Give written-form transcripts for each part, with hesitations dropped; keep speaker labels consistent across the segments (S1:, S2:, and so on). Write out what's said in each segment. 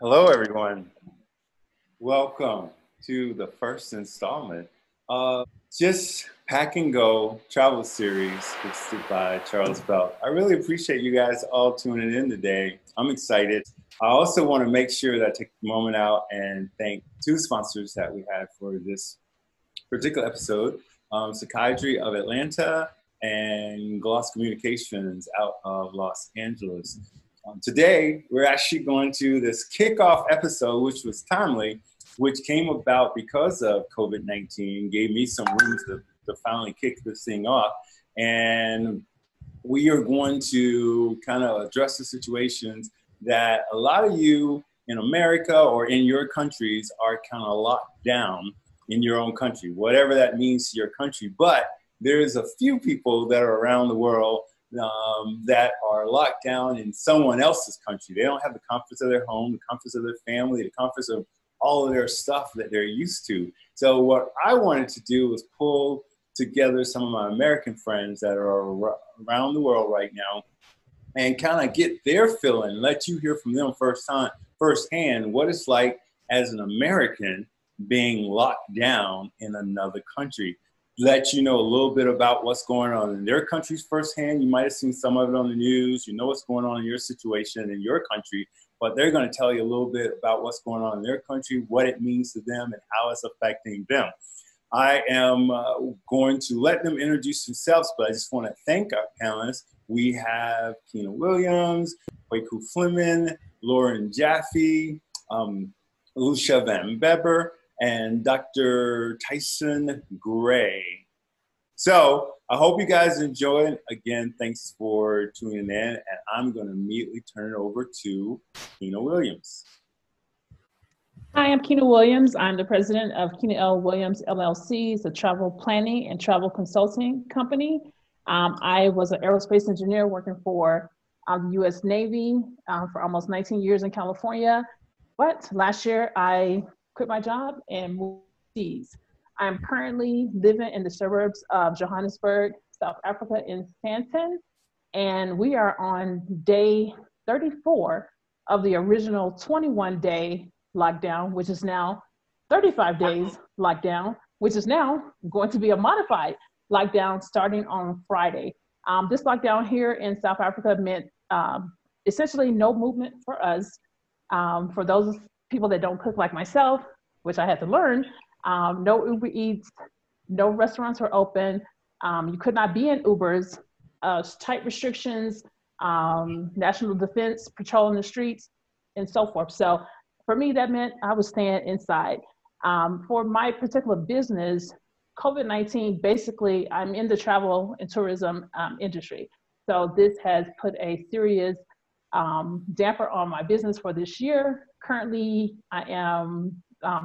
S1: Hello, everyone. Welcome to the first installment of Just Pack and Go travel series hosted by Charles Belk. I really appreciate you guys all tuning in today. I'm excited. I also want to make sure that I take a moment out and thank two sponsors that we had for this particular episode, Psychiatry of Atlanta and Gloss Communications out of Los Angeles. Today, we're actually going to this kickoff episode, which was timely, which came about because of COVID-19, gave me some room to finally kick this thing off. And we are going to kind of address the situations that a lot of you in America or in your countries are kind of locked down in your own country, whatever that means to your country. But there's a few people that are around the world that are locked down in someone else's country. They don't have the comforts of their home, the comforts of their family, the comforts of all of their stuff that they're used to. So what I wanted to do was pull together some of my American friends that are around the world right now and kind of get their feeling, let you hear from them firsthand what it's like as an American being locked down in another country. Let you know a little bit about what's going on in their countries firsthand. You might have seen some of it on the news. You know what's going on in your situation in your country, but they're going to tell you a little bit about what's going on in their country, what it means to them, and how it's affecting them. I am going to let them introduce themselves, but I just want to thank our panelists. We have Keena Williams, Kwaku Fleming, Lauren Jaffe, Lucia Van Beber, and Dr. Tyson Gray. So I hope you guys enjoyed. Again, thanks for tuning in, and I'm going to immediately turn it over to Keena Williams.
S2: Hi, I'm Keena Williams. I'm the president of Keena L. Williams LLC. It's a travel planning and travel consulting company. I was an aerospace engineer working for the U.S. Navy for almost 19 years in California. But last year, I quit my job and moved overseas. I'm currently living in the suburbs of Johannesburg, South Africa in Sandton, and we are on day 34 of the original 21-day lockdown, which is now 35 days lockdown, which is now going to be a modified lockdown starting on Friday. This lockdown here in South Africa meant essentially no movement for us. For those people that don't cook like myself, which I had to learn, no Uber Eats, no restaurants were open. You could not be in Ubers, tight restrictions, National Defense patrolling the streets, and so forth. So for me, that meant I was staying inside. For my particular business, COVID-19, basically, I'm in the travel and tourism industry. So this has put a serious damper on my business for this year. Currently, I am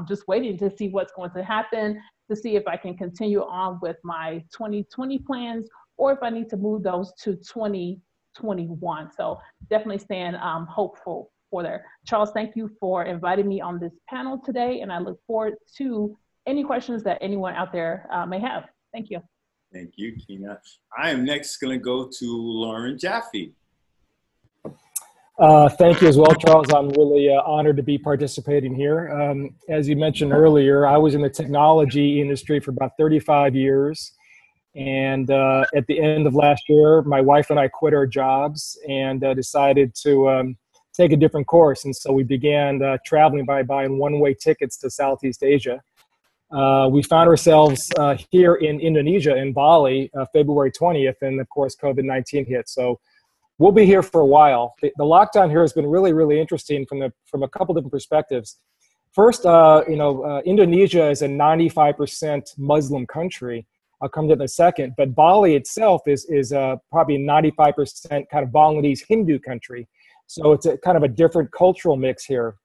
S2: just waiting to see what's going to happen, to see if I can continue on with my 2020 plans or if I need to move those to 2021. So definitely staying hopeful for there. Charles, thank you for inviting me on this panel today, and I look forward to any questions that anyone out there may have. Thank you.
S1: Thank you, Keena. I am next going to go to Lauren Jaffe.
S3: Thank you as well, Charles. I'm really honored to be participating here. As you mentioned earlier, I was in the technology industry for about 35 years. And at the end of last year, my wife and I quit our jobs and decided to take a different course. And so we began traveling by buying one-way tickets to Southeast Asia. We found ourselves here in Indonesia, in Bali, February 20th, and of course, COVID-19 hit. So we'll be here for a while. The lockdown here has been really, really interesting from a couple different perspectives. First, Indonesia is a 95% Muslim country. I'll come to that in a second. But Bali itself is probably 95% kind of Bangladesh Hindu country. So it's a kind of a different cultural mix here.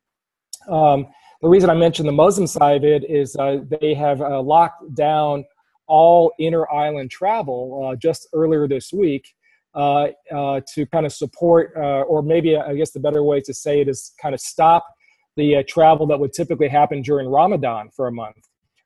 S3: The reason I mentioned the Muslim side of it is they have locked down all inter-island travel just earlier this week. To kind of support, or maybe I guess the better way to say it is kind of stop the travel that would typically happen during Ramadan for a month,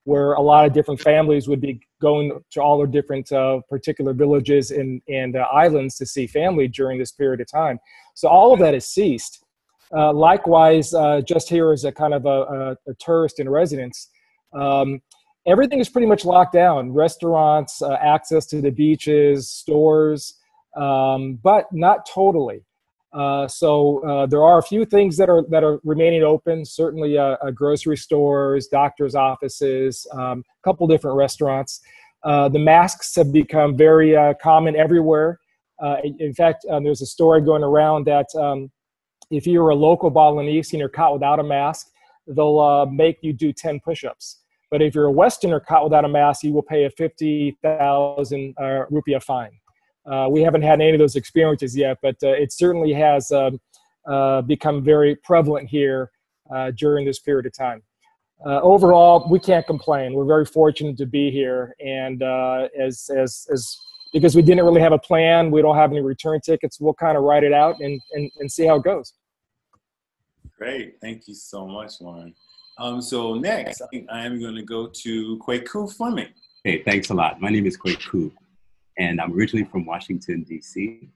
S3: where a lot of different families would be going to all their different particular villages and islands to see family during this period of time. So all of that has ceased. Likewise, just here as a kind of a tourist in residence, everything is pretty much locked down. Restaurants, access to the beaches, stores, but not totally. So there are a few things that are remaining open. Certainly, grocery stores, doctors' offices, a couple different restaurants. The masks have become very common everywhere. In fact, there's a story going around that if you're a local Balinese and you're caught without a mask, they'll make you do 10 push-ups. But if you're a Westerner caught without a mask, you will pay a 50,000 rupiah fine. We haven't had any of those experiences yet, but it certainly has become very prevalent here during this period of time. Overall, we can't complain. We're very fortunate to be here, and because we didn't really have a plan, we don't have any return tickets. We'll kind of ride it out and see how it goes.
S1: Great, thank you so much, Warren. So next, I think I am going to go to Kwaku Fleming.
S4: Hey, thanks a lot. My name is Kwaku, and I'm originally from Washington, D.C.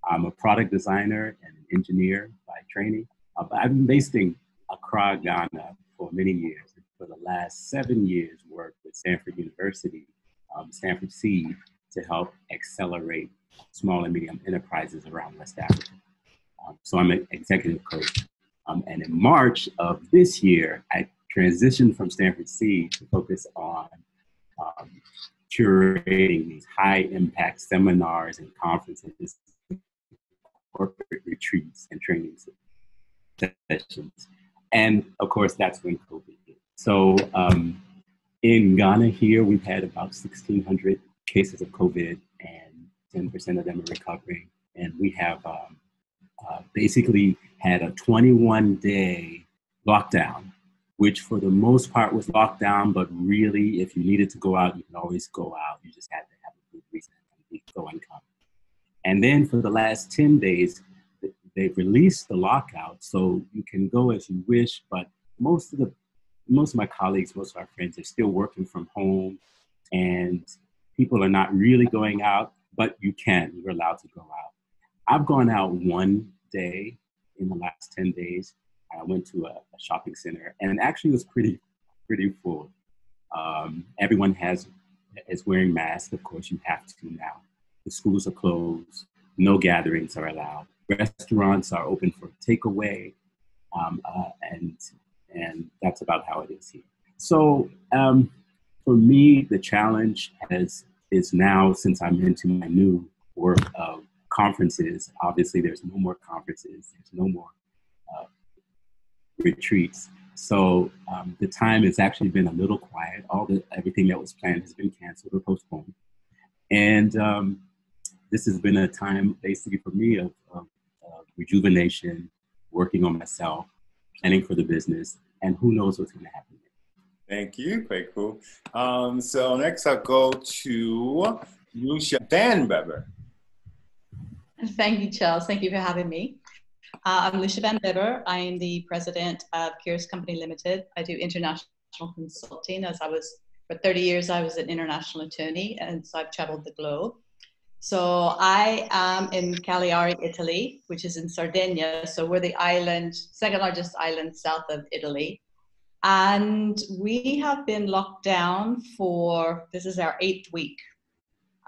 S4: I'm a product designer and an engineer by training. I've been based in Accra, Ghana for many years. For the last 7 years, worked with Stanford University, Stanford Seed, to help accelerate small and medium enterprises around West Africa. So I'm an executive coach. And in March of this year, I transitioned from Stanford Seed to focus on curating these high impact seminars and conferences, corporate retreats and training sessions. And of course, that's when COVID hit. So in Ghana here, we've had about 1,600 cases of COVID and 10% of them are recovering. And we have basically had a 21-day lockdown, which for the most part was locked down, but really if you needed to go out, you can always go out. You just had to have a good reason to go and come. And then for the last 10 days, they've released the lockout, so you can go as you wish, but most of my colleagues, most of our friends are still working from home, and people are not really going out, but you're allowed to go out. I've gone out one day in the last 10 days. I went to a shopping center, and actually it was pretty full. Everyone is wearing masks. Of course, you have to now. The schools are closed. No gatherings are allowed. Restaurants are open for takeaway, and that's about how it is here. So for me, the challenge is now, since I'm into my new work of conferences. Obviously, there's no more conferences. There's no more retreats. So the time has actually been a little quiet. Everything that was planned has been canceled or postponed. And this has been a time basically for me of rejuvenation, working on myself, planning for the business, and who knows what's going to happen.
S1: Thank you, Kwaku. So next I'll go to Lucia Van Weber.
S5: Thank you, Charles. Thank you for having me. I'm Lucia Van Weber. I am the president of Curious Company Limited. I do international consulting. For 30 years, I was an international attorney, and so I've traveled the globe. So I am in Cagliari, Italy, which is in Sardinia. So we're the second largest island south of Italy. And we have been locked down this is our 8th week.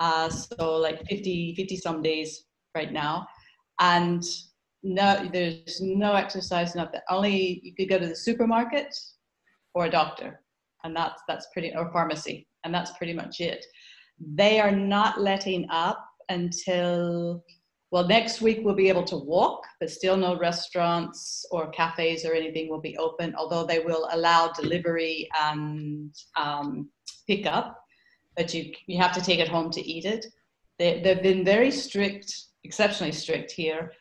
S5: So like 50 some days right now. And no, there's no exercise, nothing. Only you could go to the supermarket or a doctor, and or pharmacy, and that's pretty much it. They are not letting up until, well, next week we'll be able to walk, but still no restaurants or cafes or anything will be open, although they will allow delivery and pickup, but you have to take it home to eat it. They've been very strict, exceptionally strict here,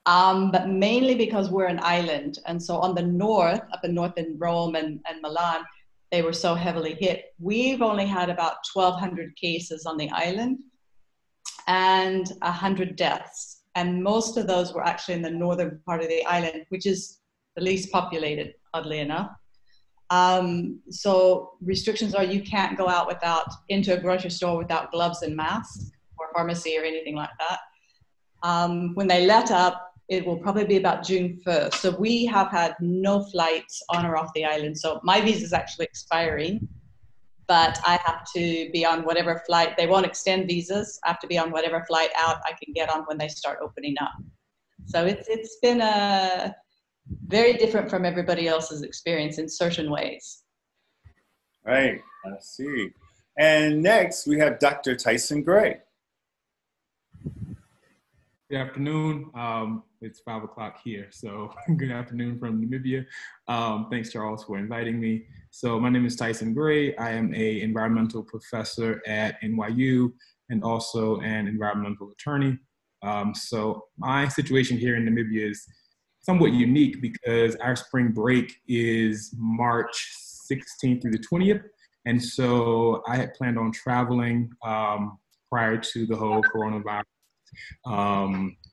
S5: but mainly because we're an island. And so on the north, up in north in Rome and Milan, they were so heavily hit. We've only had about 1,200 cases on the island and 100 deaths. And most of those were actually in the northern part of the island, which is the least populated, oddly enough. So restrictions are you can't go out into a grocery store without gloves and masks, or pharmacy or anything like that. When they let up, it will probably be about June 1st. So we have had no flights on or off the island. So my visa is actually expiring, but I have to be on whatever flight. They won't extend visas. I have to be on whatever flight out I can get on when they start opening up. So it's been very different from everybody else's experience in certain ways.
S1: Right, I see. And next we have Dr. Tyson Gray.
S6: Good afternoon. It's 5 o'clock here, so good afternoon from Namibia. Thanks, Charles, for inviting me. So my name is Tyson Gray. I am an environmental professor at NYU and also an environmental attorney. So my situation here in Namibia is somewhat unique because our spring break is March 16th through the 20th. And so I had planned on traveling prior to the whole coronavirus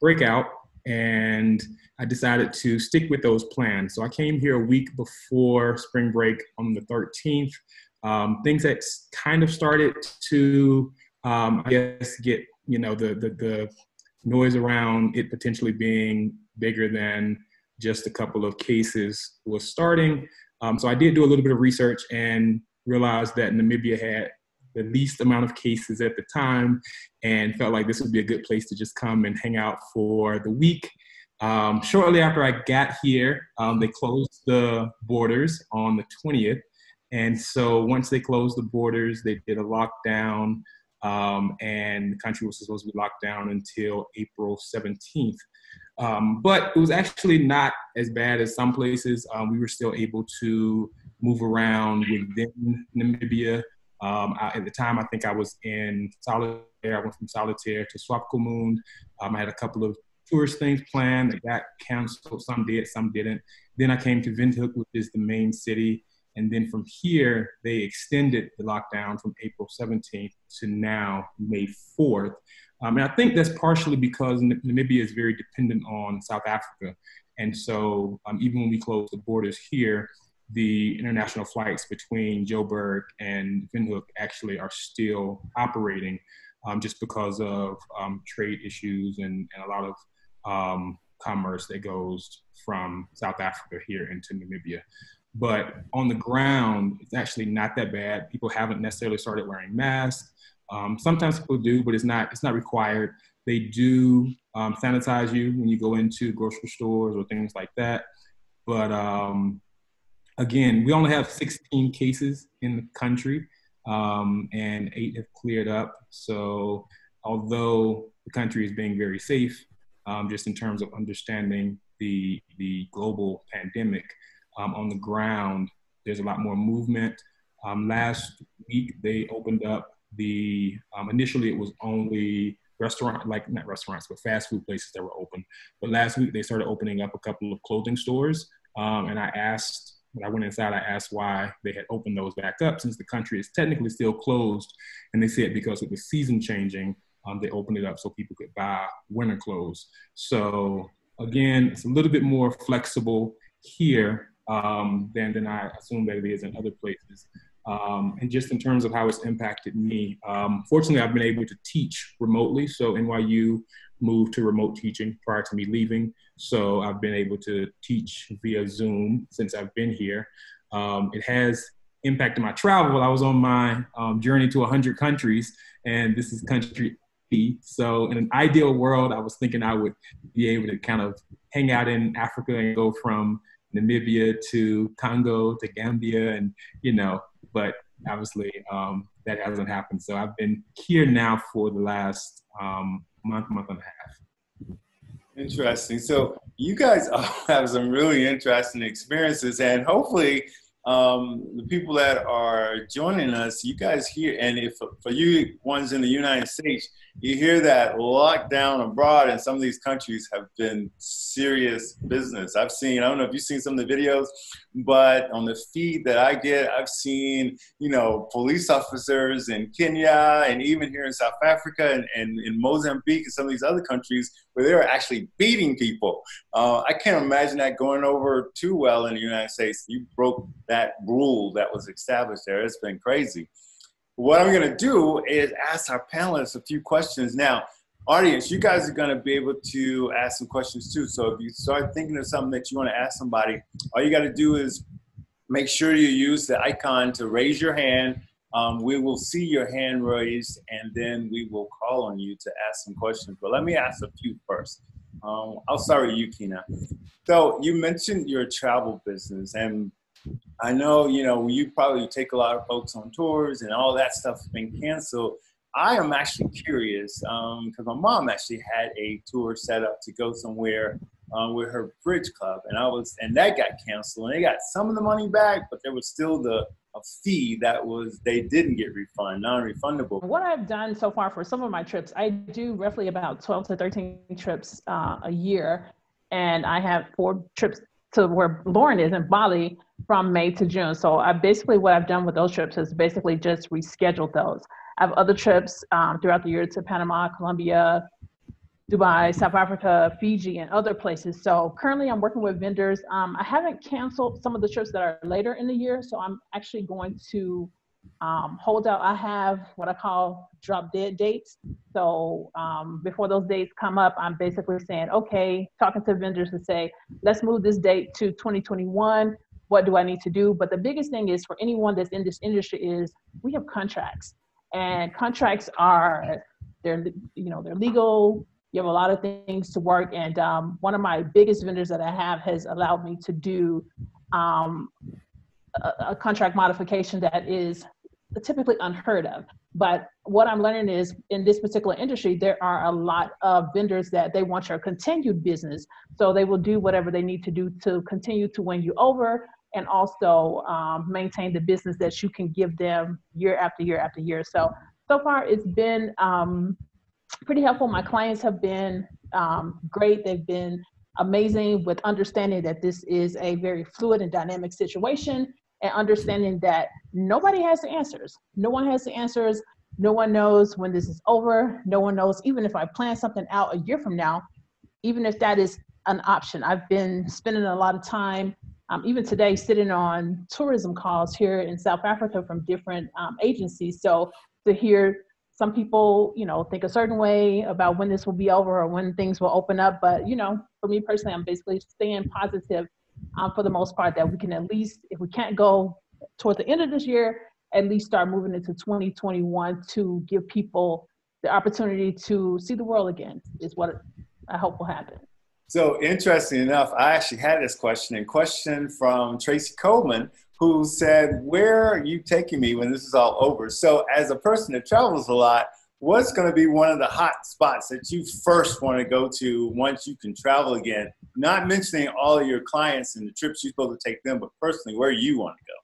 S6: breakout, and I decided to stick with those plans. So I came here a week before spring break on the 13th. Things that kind of started to, I guess, get, you know, the noise around it potentially being bigger than just a couple of cases was starting. So I did do a little bit of research and realized that Namibia had the least amount of cases at the time, and felt like this would be a good place to just come and hang out for the week. Shortly after I got here, they closed the borders on the 20th. And so once they closed the borders, they did a lockdown, and the country was supposed to be locked down until April 17th. But it was actually not as bad as some places. We were still able to move around within Namibia. At the time, I think I was in Solitaire. I went from Solitaire to Swakopmund. I had a couple of tourist things planned that got canceled. Some did, some didn't. Then I came to Windhoek, which is the main city. And then from here, they extended the lockdown from April 17th to now May 4th. And I think that's partially because Namibia is very dependent on South Africa. And so even when we closed the borders here, the international flights between Joburg and Windhoek actually are still operating just because of trade issues and a lot of commerce that goes from South Africa here into Namibia. But on the ground, it's actually not that bad. People haven't necessarily started wearing masks. Sometimes people do, but it's not required. They do sanitize you when you go into grocery stores or things like that. But again, we only have 16 cases in the country, and 8 have cleared up. So although the country is being very safe, just in terms of understanding the global pandemic, on the ground, there's a lot more movement. Last week, they opened up initially it was only not restaurants, but fast food places that were open. But last week, they started opening up a couple of clothing stores. And when I went inside, I asked why they had opened those back up since the country is technically still closed. And they said because of the season changing, they opened it up so people could buy winter clothes. So again, it's a little bit more flexible here than I assume that it is in other places. And just in terms of how it's impacted me, fortunately, I've been able to teach remotely. So NYU moved to remote teaching prior to me leaving. So I've been able to teach via Zoom since I've been here. It has impacted my travel. I was on my journey to 100 countries, and this is country 80. So in an ideal world, I was thinking I would be able to kind of hang out in Africa and go from Namibia to Congo to Gambia, and but obviously that hasn't happened. So I've been here now for the last month and a half.
S1: Interesting. So you guys have some really interesting experiences, and hopefully the people that are joining us, you guys hear, and if for you ones in the United States, you hear that lockdown abroad in some of these countries have been serious business. I don't know if you've seen some of the videos, but on the feed that I get, I've seen, police officers in Kenya and even here in South Africa and in Mozambique and some of these other countries where they're actually beating people. I can't imagine that going over too well in the United States. You broke that rule that was established there. It's been crazy. What I'm going to do is ask our panelists a few questions. Now, audience, you guys are going to be able to ask some questions too. So if you start thinking of something that you want to ask somebody, all you got to do is make sure you use the icon to raise your hand. We will see your hand raised, and then we will call on you to ask some questions. But let me ask a few first. I'll start with you, Kina. So you mentioned your travel business, and I know, you probably take a lot of folks on tours and all that stuff has been canceled. I am actually curious because my mom actually had a tour set up to go somewhere with her bridge club, and that got canceled, and they got some of the money back, but there was still a fee they didn't get refunded, non-refundable.
S2: What I've done so far for some of my trips, I do roughly about 12 to 13 trips a year, and I have 4 trips to where Lauren is in Bali from May to June. So what I've done with those trips is basically just rescheduled those. I have other trips throughout the year to Panama, Colombia, Dubai, South Africa, Fiji, and other places. So currently I'm working with vendors. I haven't canceled some of the trips that are later in the year. So I'm actually going to hold out. I have what I call drop dead dates. So before those dates come up, I'm basically saying, okay, talking to vendors to say, let's move this date to 2021. What do I need to do? But the biggest thing is for anyone that's in this industry is we have contracts, and contracts they're legal. You have a lot of things to work. And one of my biggest vendors that I have has allowed me to do a contract modification that is typically unheard of. But what I'm learning is in this particular industry, there are a lot of vendors that they want your continued business. So they will do whatever they need to do to continue to win you over and also maintain the business that you can give them year after year after year. So far it's been pretty helpful. My clients have been great. They've been amazing with understanding that this is a very fluid and dynamic situation, and understanding that nobody has the answers. No one has the answers. No one knows when this is over. No one knows, even if I plan something out a year from now, even if that is an option. I've been spending a lot of time, even today, sitting on tourism calls here in South Africa from different agencies. So to hear some people, think a certain way about when this will be over or when things will open up. But, for me personally, I'm basically staying positive for the most part, that we can at least, if we can't go toward the end of this year, at least start moving into 2021 to give people the opportunity to see the world again, is what I hope will happen.
S1: So interesting enough, I actually had this question from Tracy Coleman, who said, where are you taking me when this is all over? So as a person that travels a lot, what's going to be one of the hot spots that you first want to go to once you can travel again? Not mentioning all of your clients and the trips you're supposed to take them, but personally, where you want to go?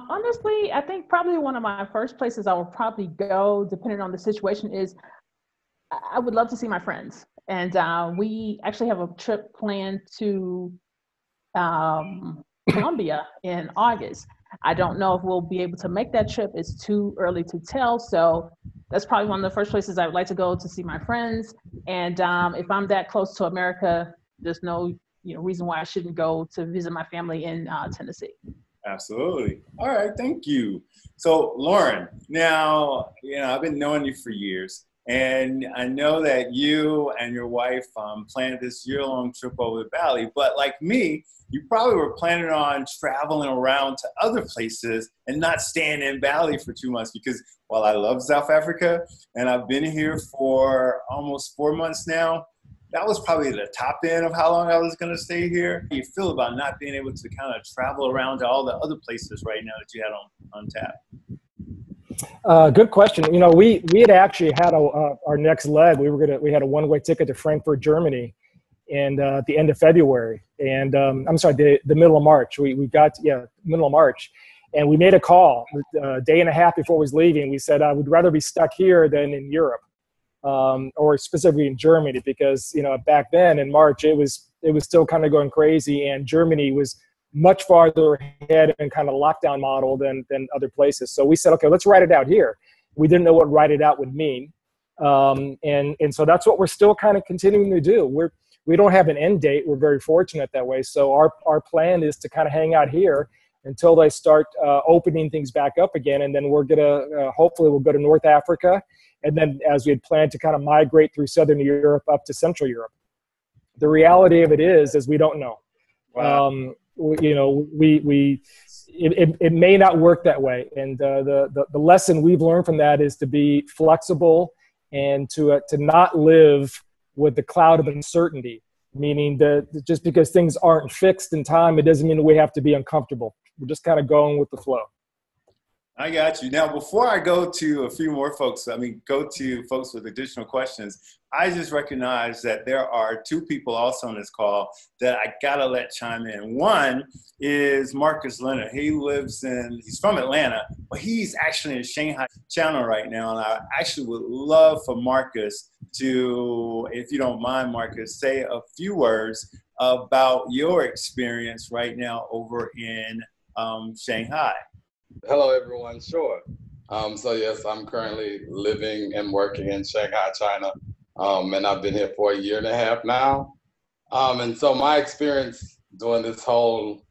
S2: Honestly, I think probably one of my first places I would probably go, depending on the situation, is I would love to see my friends. And we actually have a trip planned to Colombia in August. I don't know if we'll be able to make that trip. It's too early to tell. So that's probably one of the first places I would like to go to see my friends. And if I'm that close to America, there's no reason why I shouldn't go to visit my family in Tennessee.
S1: Absolutely. All right. Thank you. So Lauren, now, I've been knowing you for years, and I know that you and your wife planned this year-long trip over to Bali, but like me, you probably were planning on traveling around to other places and not staying in Bali for 2 months, because while I love South Africa and I've been here for almost 4 months now, that was probably the top end of how long I was going to stay here. How do you feel about not being able to kind of travel around to all the other places right now that you had on tap?
S3: Good question. We had actually had our next leg. We had a one-way ticket to Frankfurt, Germany, and at the end of February, and I'm sorry, the middle of March. We got middle of March, and we made a call a day and a half before we was leaving. We said I would rather be stuck here than in Europe, or specifically in Germany, because back then in March it was still kind of going crazy, and Germany was much farther ahead and kind of lockdown model than other places. So we said, okay, let's write it out here. We didn't know what write it out would mean. And so that's what we're still kind of continuing to do. We don't have an end date. We're very fortunate that way. So our plan is to kind of hang out here until they start opening things back up again. And then we're going to, hopefully we'll go to North Africa. And then as we had planned to kind of migrate through Southern Europe up to Central Europe. The reality of it is we don't know.
S1: Wow.
S3: You know, it may not work that way. And the lesson we've learned from that is to be flexible and to not live with the cloud of uncertainty, meaning that just because things aren't fixed in time, it doesn't mean that we have to be uncomfortable. We're just kind of going with the flow.
S1: I got you. Now, before I go to a few more folks, go to folks with additional questions, I just recognize that there are two people also on this call that I gotta let chime in. One is Marcus Leonard. He's from Atlanta, but he's actually in Shanghai channel right now. And I actually would love for Marcus to, if you don't mind, Marcus, say a few words about your experience right now over in Shanghai.
S7: Hello, everyone. Sure. So yes, I'm currently living and working in Shanghai, China, and I've been here for 1.5 years now. And so my experience during this whole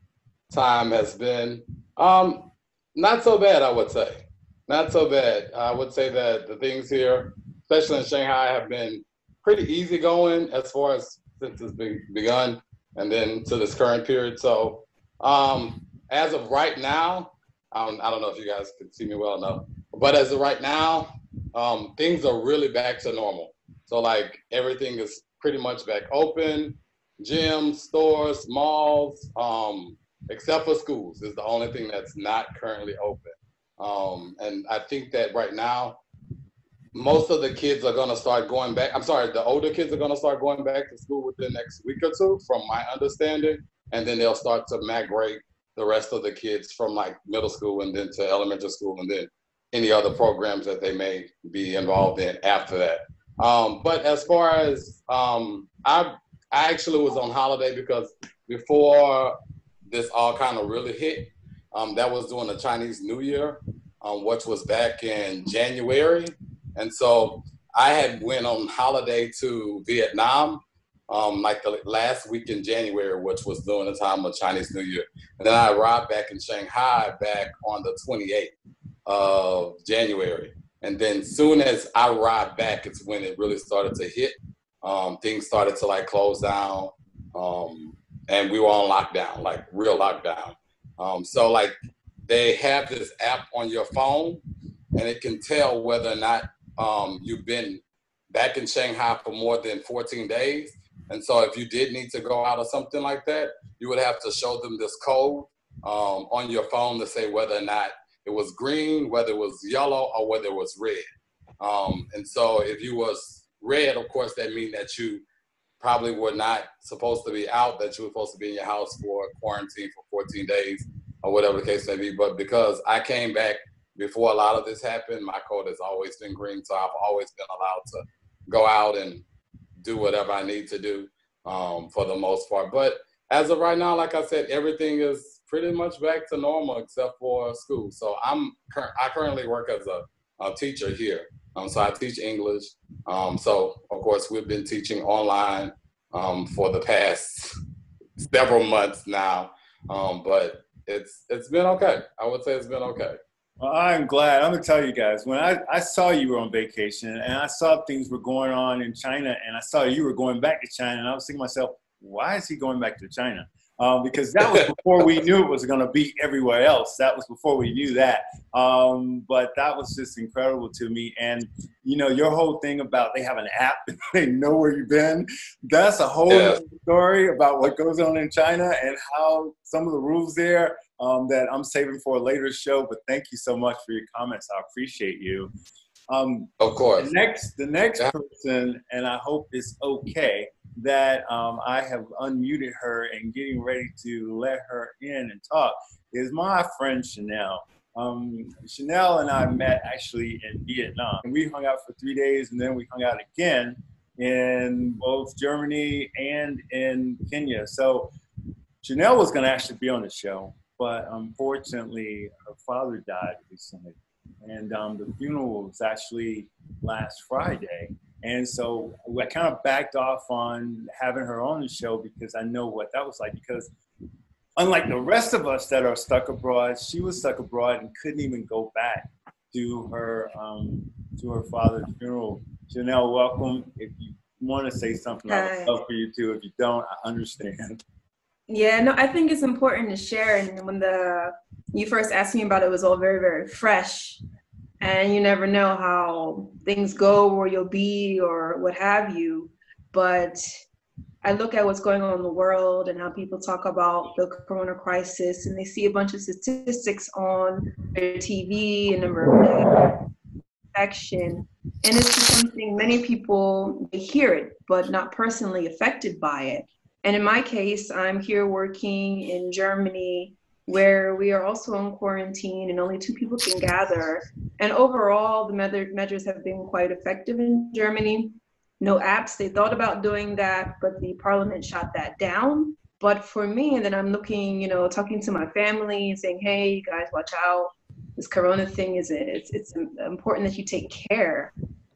S7: time has been not so bad, I would say. Not so bad. I would say that the things here, especially in Shanghai, have been pretty easygoing as far as since it's begun and then to this current period. So as of right now, I don't know if you guys can see me well enough, but as of right now, things are really back to normal. So like everything is pretty much back open, gyms, stores, malls, except for schools is the only thing that's not currently open. And I think that right now, most of the kids are gonna start going back. The older kids are gonna start going back to school within the next week or two, from my understanding, and then they'll start to migrate the rest of the kids from like middle school and then to elementary school and then any other programs that they may be involved in after that. But as far as, I actually was on holiday because before this all kind of really hit, that was during the Chinese New Year, which was back in January. And so I had went on holiday to Vietnam, like the last week in January, which was during the time of Chinese New Year. And then I arrived back in Shanghai back on the 28th of January. And then soon as I arrived back, it's when it really started to hit. Things started to like close down, and we were on lockdown, like real lockdown. So like they have this app on your phone and it can tell whether or not you've been back in Shanghai for more than 14 days. And so if you did need to go out or something like that, you would have to show them this code on your phone to say whether or not it was green, whether it was yellow, or whether it was red. And so if you was red, of course, that means that you probably were not supposed to be out, that you were supposed to be in your house for quarantine for 14 days or whatever the case may be. But because I came back before a lot of this happened, my code has always been green. So I've always been allowed to go out and do whatever I need to do for the most part. But as of right now, like I said, everything is pretty much back to normal except for school. So I currently work as a teacher here. So I teach English. So of course we've been teaching online for the past several months now. But it's been okay. I would say it's been okay.
S1: Well, I'm glad. I'm gonna tell you guys, when I saw you were on vacation and I saw things were going on in China and I saw you were going back to China, and I was thinking to myself, why is he going back to China? Because that was before we knew it was gonna be everywhere else. That was before we knew that. But that was just incredible to me. And you know, your whole thing about they have an app and they know where you've been, that's a whole other story about what goes on in China and how some of the rules there that I'm saving for a later show. But thank you so much for your comments. I appreciate you.
S7: Of course.
S1: The next person, and I hope it's okay, that I have unmuted her and getting ready to let her in and talk, is my friend Chanel. Chanel and I met actually in Vietnam. And we hung out for 3 days, and then we hung out again in both Germany and in Kenya. So Chanel was going to actually be on the show, but unfortunately her father died recently. And the funeral was actually last Friday. And so I kind of backed off on having her on the show because I know what that was like. Because unlike the rest of us that are stuck abroad, she was stuck abroad and couldn't even go back to her father's funeral. Janelle, welcome. If you want to say something, I would love for you to. If you don't, I understand.
S8: Yeah, no, I think it's important to share. And when you first asked me about it, it was all very, very fresh. And you never know how things go, where you'll be, or what have you. But I look at what's going on in the world and how people talk about the corona crisis, and they see a bunch of statistics on their TV, a number of infection, and it's something many people, they hear it, but not personally affected by it. And in my case, I'm here working in Germany, where we are also on quarantine and only 2 people can gather. And overall, the measures have been quite effective in Germany. No apps, they thought about doing that, but the parliament shot that down. But for me, and then I'm looking, talking to my family and saying, hey, you guys, watch out. This corona thing it's important that you take care.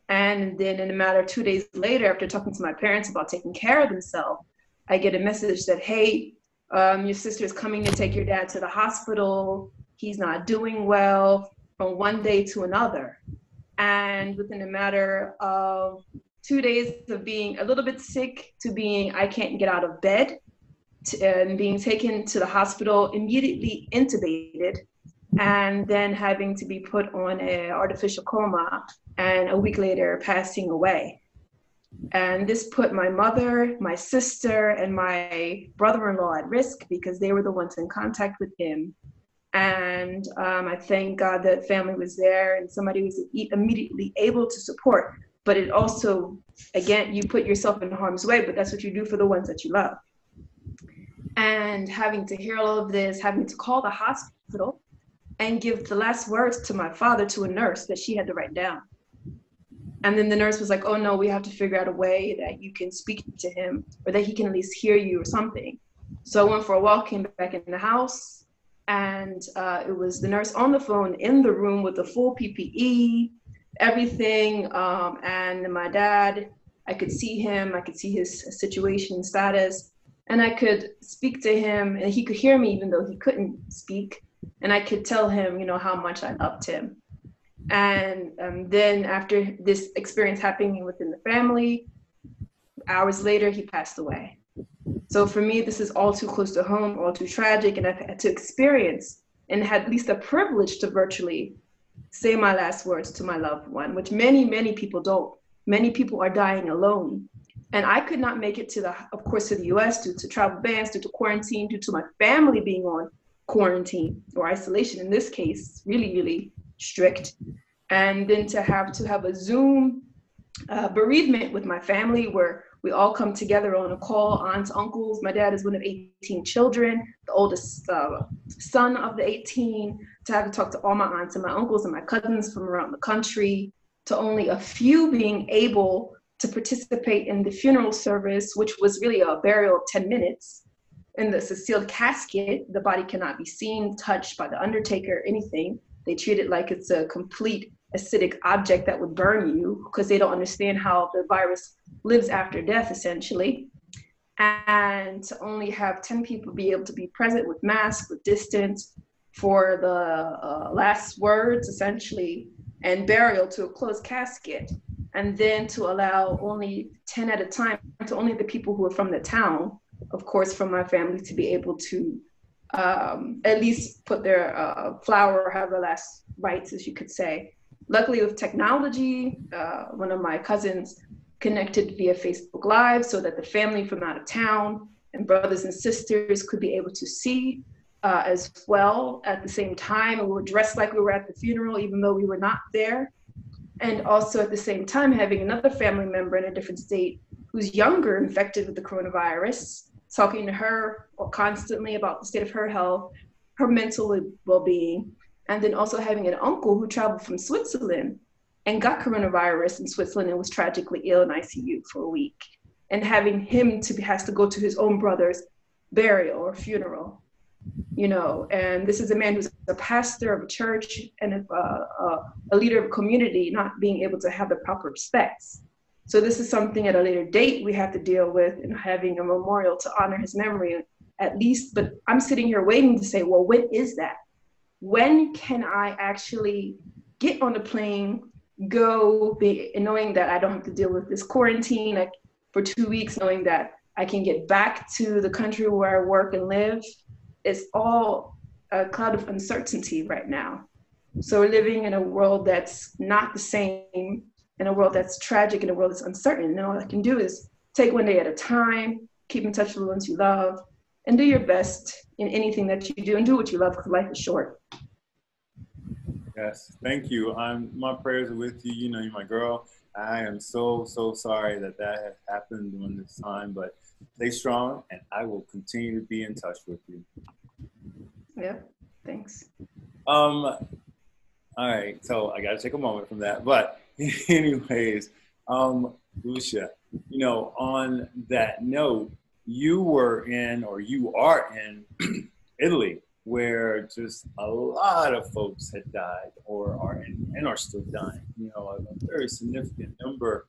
S8: And then in a matter of 2 days later, after talking to my parents about taking care of themselves, I get a message that, hey, your sister is coming to take your dad to the hospital. He's not doing well, from one day to another. And within a matter of 2 days of being a little bit sick to being, I can't get out of bed, and being taken to the hospital, immediately intubated, and then having to be put on an artificial coma, and a week later passing away. And this put my mother, my sister, and my brother-in-law at risk because they were the ones in contact with him. And I thank God that family was there and somebody was immediately able to support. But it also, again, you put yourself in harm's way, but that's what you do for the ones that you love. And having to hear all of this, having to call the hospital and give the last words to my father to a nurse that she had to write down. And then the nurse was like, oh no, we have to figure out a way that you can speak to him or that he can at least hear you or something. So I went for a walk, came back in the house, and it was the nurse on the phone in the room with the full PPE, everything. And my dad, I could see him, I could see his situation status, and I could speak to him and he could hear me even though he couldn't speak. And I could tell him, how much I loved him. And then after this experience happening within the family, hours later, he passed away. So for me, this is all too close to home, all too tragic. And I've had to experience and had at least the privilege to virtually say my last words to my loved one, which many, many people don't. Many people are dying alone. And I could not make it to the US due to travel bans, due to quarantine, due to my family being on quarantine or isolation. In this case, really, really strict. And then to have a Zoom bereavement with my family where we all come together on a call, aunts, uncles. My dad is one of 18 children, the oldest son of the 18, to have to talk to all my aunts and my uncles and my cousins from around the country, to only a few being able to participate in the funeral service, which was really a burial of 10 minutes. In the sealed casket, the body cannot be seen, touched by the undertaker, anything. They treat it like it's a complete acidic object that would burn you because they don't understand how the virus lives after death, essentially. And to only have 10 people be able to be present with masks, with distance, for the last words, essentially, and burial to a closed casket. And then to allow only 10 at a time to only the people who are from the town, of course, from my family, to be able to at least put their flower or have the last rites, as you could say. Luckily with technology, one of my cousins connected via Facebook Live so that the family from out of town and brothers and sisters could be able to see as well at the same time. And we were dressed like we were at the funeral, even though we were not there. And also at the same time, having another family member in a different state who's younger, infected with the coronavirus, talking to her constantly about the state of her health, her mental well-being, and then also having an uncle who traveled from Switzerland and got coronavirus in Switzerland and was tragically ill in ICU for a week. And having him has to go to his own brother's burial or funeral, and this is a man who's a pastor of a church and a leader of a community, not being able to have the proper respects. So this is something at a later date we have to deal with, and having a memorial to honor his memory at least, but I'm sitting here waiting to say, well, when is that? When can I actually get on the plane, go, knowing that I don't have to deal with this quarantine for 2 weeks, knowing that I can get back to the country where I work and live? It's all a cloud of uncertainty right now. So we're living in a world that's not the same, in a world that's tragic, in a world that's uncertain. And all I can do is take one day at a time, keep in touch with the ones you love, and do your best in anything that you do, and do what you love, because life is short.
S1: Yes, thank you. My prayers are with you. You know, you're my girl. I am so sorry that has happened during this time, but stay strong, and I will continue to be in touch with you.
S8: Yeah, thanks.
S1: All right, so I got to take a moment from that. But anyways, Lucia, you know, on that note, you were in, or you are in Italy, where just a lot of folks had died or are in, and are still dying, you know, a very significant number.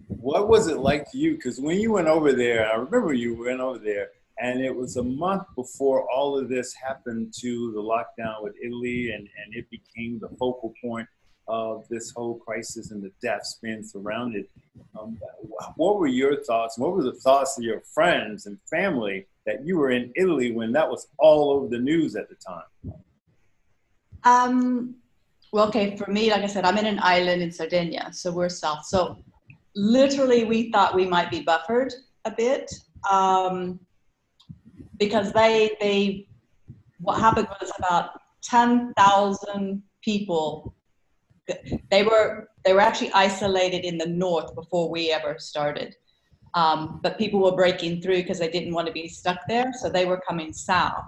S1: What was it like to you? Because when you went over there, I remember you went over there, and it was a month before all of this happened to the lockdown with Italy, and it became the focal point of this whole crisis and the deaths being surrounded. What were your thoughts? What were the thoughts of your friends and family that you were in Italy when that was all over the news at the time?
S5: Well, okay, for me, like I said, I'm in an island in Sardinia, so we're south. So literally we thought we might be buffered a bit, because what happened was about 10,000 people. They were actually isolated in the north before we ever started. But people were breaking through because they didn't want to be stuck there. So they were coming south.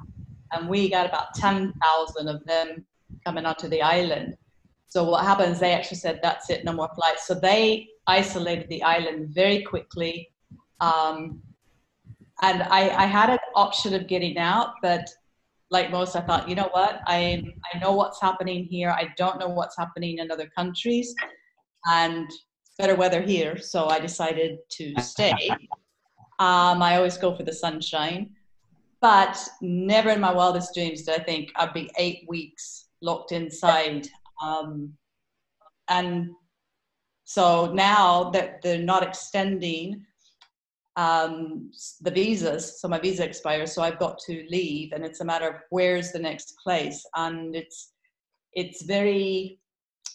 S5: And we got about 10,000 of them coming onto the island. So what happens, they actually said, that's it, no more flights. So they isolated the island very quickly. And I had an option of getting out, but like most, I thought, you know what, I know what's happening here. I don't know what's happening in other countries, and it's better weather here. So I decided to stay. I always go for the sunshine, but never in my wildest dreams did I think I'd be 8 weeks locked inside. And so now that they're not extending the visas, so my visa expires, so I've got to leave, and it's a matter of where's the next place. And it's very,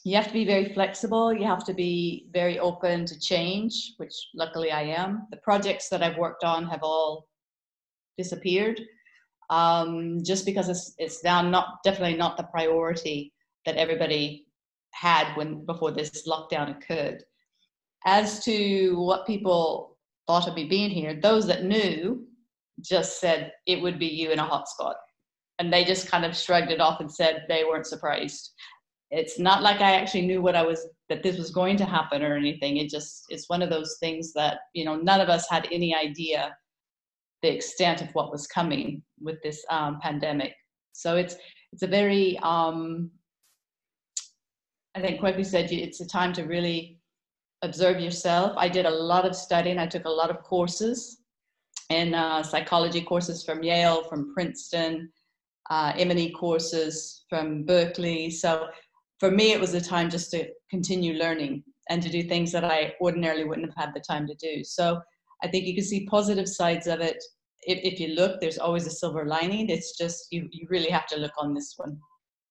S5: you have to be very flexible, you have to be very open to change, which luckily I am. The projects that I've worked on have all disappeared, just because it's now definitely not the priority that everybody had before this lockdown occurred. As to what people thought of me being here, those that knew just said it would be you in a hotspot, and they just kind of shrugged it off and said they weren't surprised. It's not like I actually knew that this was going to happen or anything. It's one of those things that, you know, none of us had any idea the extent of what was coming with this pandemic. So it's a very I think Kwesi said it's a time to really observe yourself. I did a lot of studying. I took a lot of courses, and psychology courses from Yale, from Princeton, M&E courses from Berkeley. So for me, it was a time just to continue learning and to do things that I ordinarily wouldn't have had the time to do. So I think you can see positive sides of it. If you look, there's always a silver lining. It's just, you really have to look on this one.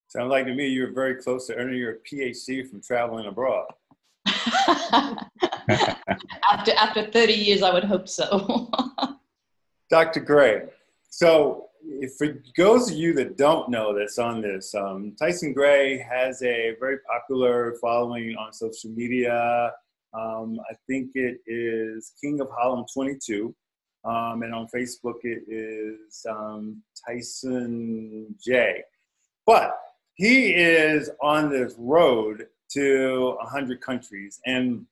S1: Sounds like to me you're very close to earning your PhD from traveling abroad.
S5: after 30 years, I would hope so.
S1: Dr. Gray, so for those of you that don't know that's on this, Tyson Gray has a very popular following on social media. I think it is King of Harlem 22. And on Facebook it is Tyson J. But he is on this road to 100 countries. And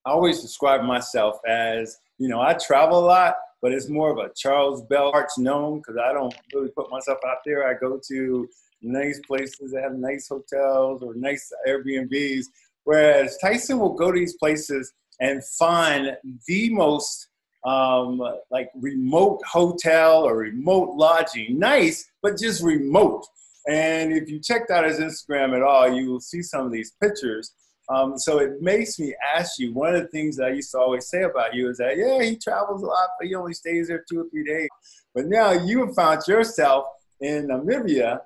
S1: I always describe myself as, you know, I travel a lot, but it's more of a Charles Belk arch known, because I don't really put myself out there. I go to nice places that have nice hotels or nice Airbnbs, whereas Tyson will go to these places and find the most like remote hotel or remote lodging. Nice, but just remote. And if you checked out his Instagram at all, you will see some of these pictures. So it makes me ask you, one of the things that I used to always say about you is that, yeah, he travels a lot, but he only stays there 2 or 3 days. But now you have found yourself in Namibia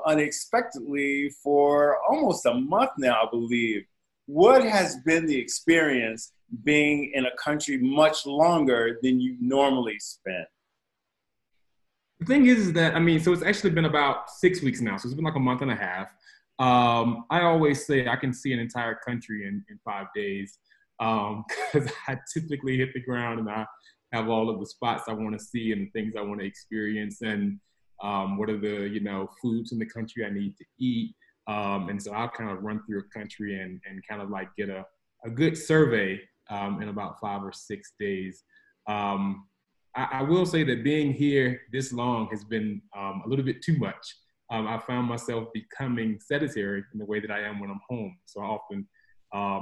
S1: unexpectedly for almost a month now, I believe. What has been the experience being in a country much longer than you normally spend?
S6: The thing is that, I mean, so it's actually been about 6 weeks now. So it's been like a month and a half. I always say I can see an entire country in 5 days because I typically hit the ground and I have all of the spots I want to see and the things I want to experience and what are the, you know, foods in the country I need to eat. And so I'll kind of run through a country and kind of like get a good survey in about 5 or 6 days. I will say that being here this long has been a little bit too much. I found myself becoming sedentary in the way that I am when I'm home. So I often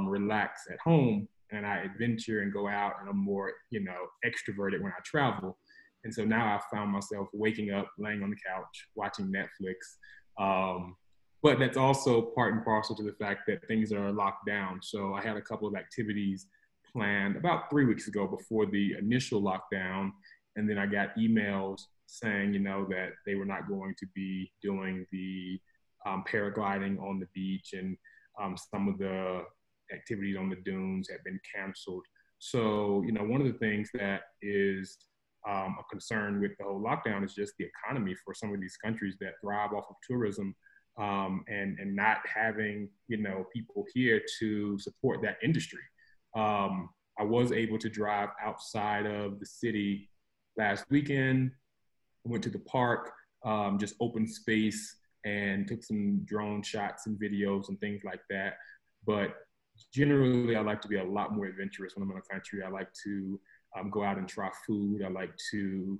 S6: relax at home and I adventure and go out and I'm more, you know, extroverted when I travel. And so now I found myself waking up, laying on the couch, watching Netflix. But that's also part and parcel to the fact that things are locked down. So I had a couple of activities planned about 3 weeks ago before the initial lockdown. And then I got emails saying, you know, that they were not going to be doing the paragliding on the beach and some of the activities on the dunes had been canceled. So, you know, one of the things that is a concern with the whole lockdown is just the economy for some of these countries that thrive off of tourism and not having, you know, people here to support that industry. I was able to drive outside of the city last weekend. I went to the park, just open space and took some drone shots and videos and things like that. But generally, I like to be a lot more adventurous when I'm in a country. I like to go out and try food. I like to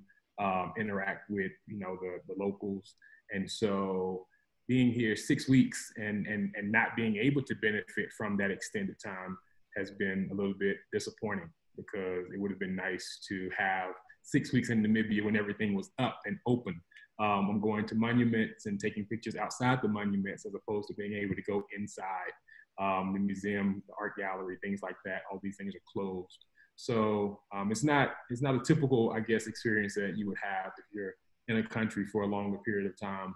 S6: interact with, you know, the locals. And so being here 6 weeks and not being able to benefit from that extended time has been a little bit disappointing because it would have been nice to have 6 weeks in Namibia when everything was up and open. I'm going to monuments and taking pictures outside the monuments as opposed to being able to go inside the museum, the art gallery, things like that. All these things are closed. So it's not a typical, I guess, experience that you would have if you're in a country for a longer period of time.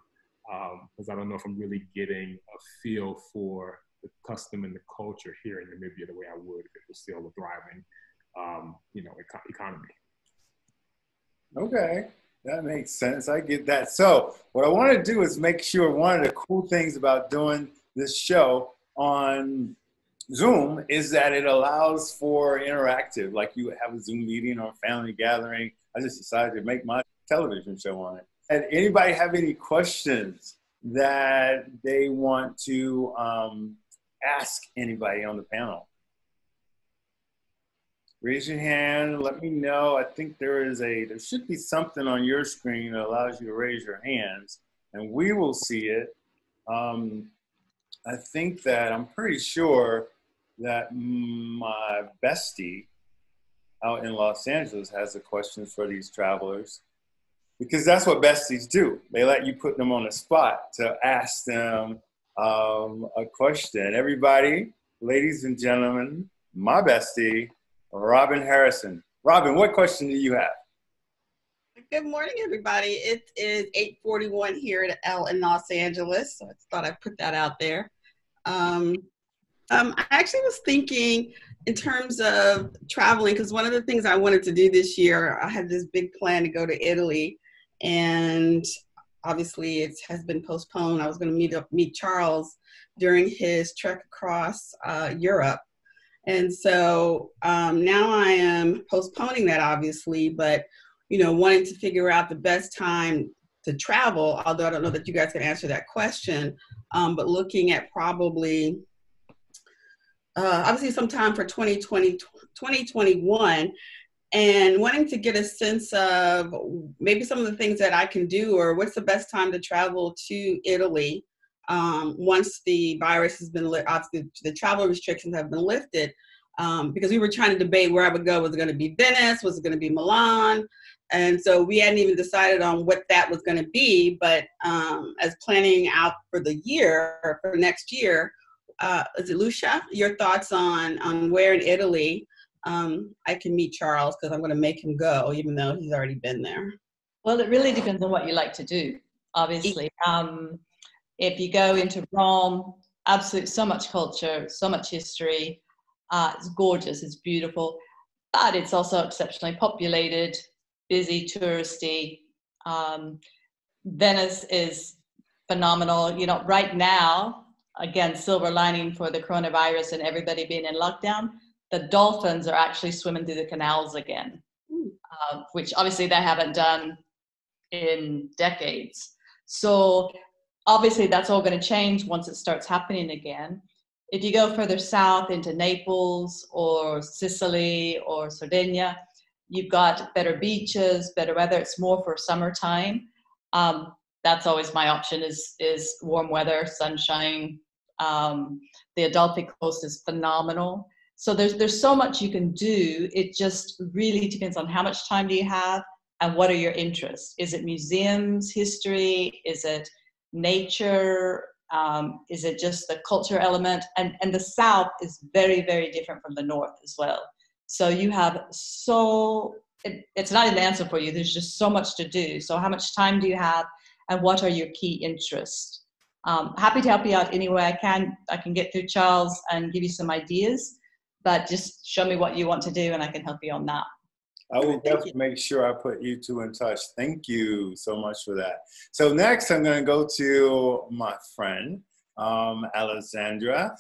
S6: Because I don't know if I'm really getting a feel for the custom and the culture here in Namibia the way I would if it was still a thriving, you know, economy.
S1: Okay, that makes sense. I get that. So what I want to do is make sure one of the cool things about doing this show on Zoom is that it allows for interactive, like you would have a Zoom meeting or a family gathering. I just decided to make my television show on it. And anybody have any questions that they want to ask anybody on the panel? Raise your hand, let me know. I think there should be something on your screen that allows you to raise your hands and we will see it. I think that I'm pretty sure that my bestie out in Los Angeles has a question for these travelers because that's what besties do. They let you put them on the spot to ask them a question. Everybody, ladies and gentlemen, my bestie, Robin Harrison. Robin, what question do you have?
S9: Good morning, everybody. It is 8:41 here in Los Angeles, so I thought I'd put that out there. I actually was thinking in terms of traveling, because one of the things I wanted to do this year, I had this big plan to go to Italy, and obviously it has been postponed. I was going to meet Charles during his trek across Europe. And so now I am postponing that, obviously, but, you know, wanting to figure out the best time to travel, although I don't know that you guys can answer that question, but looking at probably, obviously sometime for 2021, and wanting to get a sense of maybe some of the things that I can do, or what's the best time to travel to Italy once the virus has been obviously the travel restrictions have been lifted. because we were trying to debate where I would go. Was it going to be Venice? Was it going to be Milan? And so we hadn't even decided on what that was going to be. But as planning out for the year, or for next year, is it Lucia? Your thoughts on where in Italy I can meet Charles, because I'm going to make him go, even though he's already been there.
S5: Well, it really depends on what you like to do, obviously. If you go into Rome, absolutely so much culture, so much history. It's gorgeous, it's beautiful, but it's also exceptionally populated, busy, touristy. Venice is phenomenal. You know, right now, again, silver lining for the coronavirus and everybody being in lockdown, the dolphins are actually swimming through the canals again, which obviously they haven't done in decades. So obviously that's all going to change once it starts happening again. If you go further south into Naples or Sicily or Sardinia, you've got better beaches, better weather. It's more for summertime. That's always my option is warm weather, sunshine. The Adelphi Coast is phenomenal. So there's so much you can do. It just really depends on how much time do you have and what are your interests. Is it museums, history? Is it nature? Is it just the culture element? And the South is very, very different from the North as well. So you have it's not an answer for you. There's just so much to do. So how much time do you have and what are your key interests? Happy to help you out any way I can. I can get through Charles and give you some ideas, but just show me what you want to do and I can help you on that.
S1: I will definitely make sure I put you two in touch. Thank you so much for that. So next I'm going to go to my friend, Alexandra,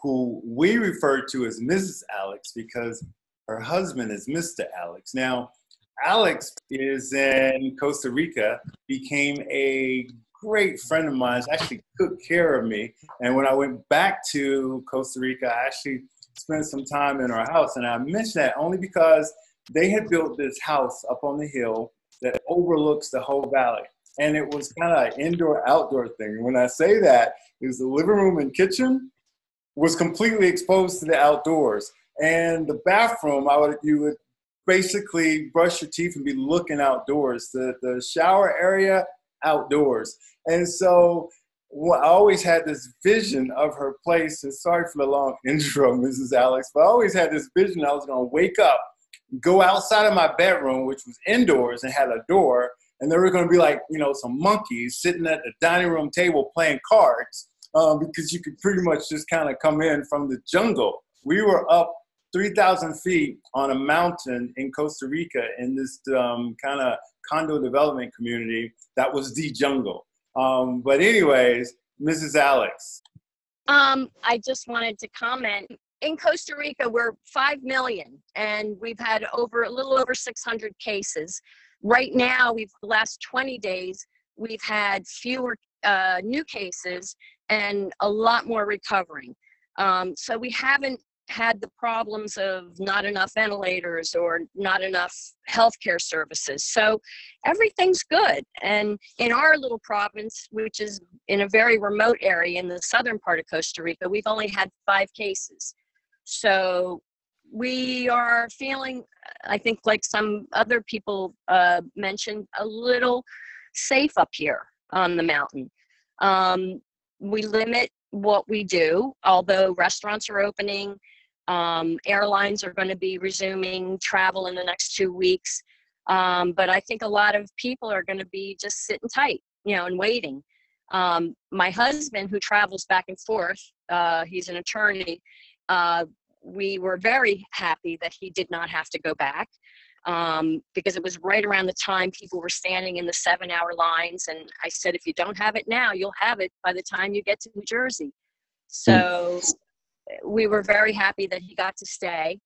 S1: who we refer to as Mrs. Alex because her husband is Mr. Alex. Now, Alex is in Costa Rica, became a great friend of mine, actually took care of me. And when I went back to Costa Rica, I actually spent some time in her house. And I mention that only because they had built this house up on the hill that overlooks the whole valley. And it was kind of an indoor-outdoor thing. And when I say that, it was the living room and kitchen was completely exposed to the outdoors. And the bathroom, you would basically brush your teeth and be looking outdoors. The shower area, outdoors. And so I always had this vision of her place. And sorry for the long intro, Mrs. Alex, but I always had this vision I was going to wake up, go outside of my bedroom, which was indoors and had a door, and there were going to be like, some monkeys sitting at the dining room table playing cards because you could pretty much just kind of come in from the jungle. We were up 3,000 feet on a mountain in Costa Rica in this kind of condo development community that was the jungle. But anyways, Mrs. Alex.
S10: I just wanted to comment. In Costa Rica, we're 5 million, and we've had a little over 600 cases. Right now, the last 20 days, we've had fewer new cases and a lot more recovering. So we haven't had the problems of not enough ventilators or not enough healthcare services. So everything's good. And in our little province, which is in a very remote area in the southern part of Costa Rica, we've only had 5 cases. So we are feeling, I think like some other people mentioned, a little safe up here on the mountain. We limit what we do, although restaurants are opening. Airlines are going to be resuming travel in the next 2 weeks. But I think a lot of people are going to be just sitting tight, and waiting. My husband, who travels back and forth, he's an attorney. We were very happy that he did not have to go back because it was right around the time people were standing in the 7-hour lines. And I said, if you don't have it now, you'll have it by the time you get to New Jersey. So we were very happy that he got to stay.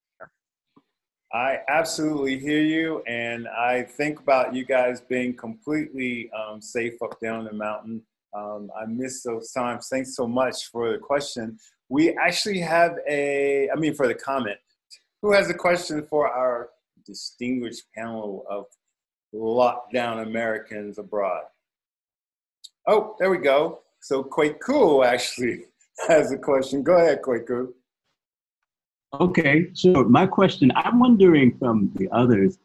S1: I absolutely hear you. And I think about you guys being completely safe up there on the mountain. I miss those times. Thanks so much for the question. We actually have for the comment. Who has a question for our distinguished panel of lockdown Americans abroad? Oh, there we go. So Kwaku actually has a question. Go ahead, Kwaku.
S4: Okay, sure. My question, I'm wondering from the others,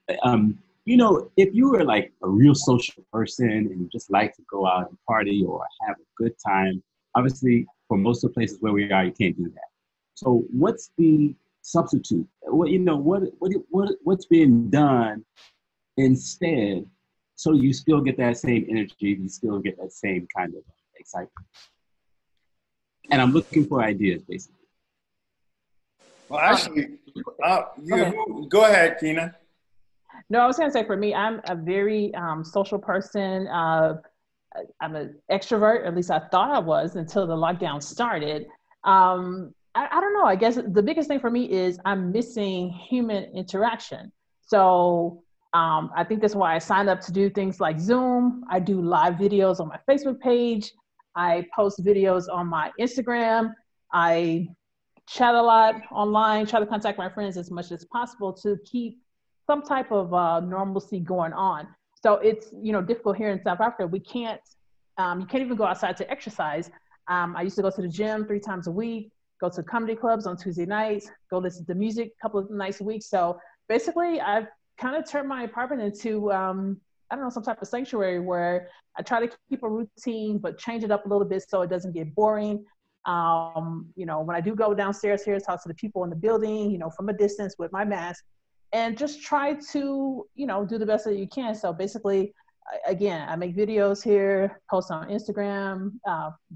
S4: if you were like a real social person and you just like to go out and party or have a good time, obviously for most of the places where we are, you can't do that. So what's the substitute? What's being done instead so you still get that same energy, you still get that same kind of excitement? And I'm looking for ideas, basically.
S1: Well, actually, go ahead, Kina.
S2: No, I was going to say for me, I'm a very social person. I'm an extrovert, at least I thought I was until the lockdown started. I don't know. I guess the biggest thing for me is I'm missing human interaction. So I think that's why I signed up to do things like Zoom. I do live videos on my Facebook page. I post videos on my Instagram. I chat a lot online, try to contact my friends as much as possible to keep some type of normalcy going on. So it's, difficult here in South Africa. We can't, you can't even go outside to exercise. I used to go to the gym 3 times a week, go to comedy clubs on Tuesday nights, go listen to music a couple of nights a week. So basically I've kind of turned my apartment into, some type of sanctuary where I try to keep a routine, but change it up a little bit so it doesn't get boring. When I do go downstairs here, talk to the people in the building, from a distance with my mask, and just try to, do the best that you can. So basically, again, I make videos here, post on Instagram,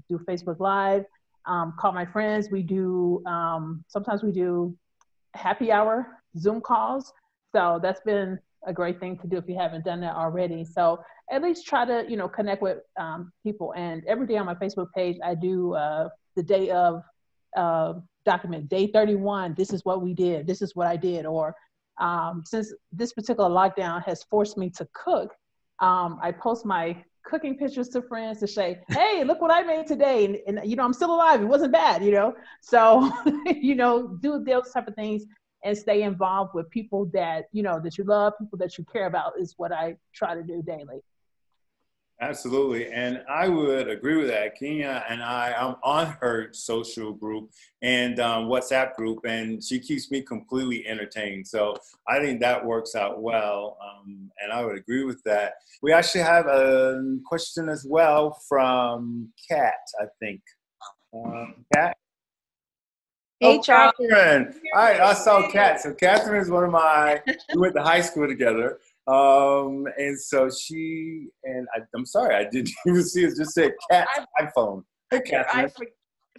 S2: do Facebook Live, call my friends. We do, sometimes we do happy hour Zoom calls. So that's been a great thing to do if you haven't done that already. So at least try to, connect with people. And every day on my Facebook page, I do the day of document, day 31, this is what we did, this is what I did. Or since this particular lockdown has forced me to cook, I post my cooking pictures to friends to say, hey, look what I made today. And I'm still alive. It wasn't bad, So, do those type of things and stay involved with people that, that you love, people that you care about is what I try to do daily.
S1: Absolutely. And I would agree with that. Kenya and I'm on her social group and WhatsApp group, and she keeps me completely entertained. So I think that works out well. And I would agree with that. We actually have a question as well from Kat, I think. Kat?
S11: Hey, Charles.
S1: Catherine. All right, I saw Kat. So Catherine is we went to high school together. And so I'm sorry, I didn't even see it, just said Cat's iPhone. Hey, Catherine.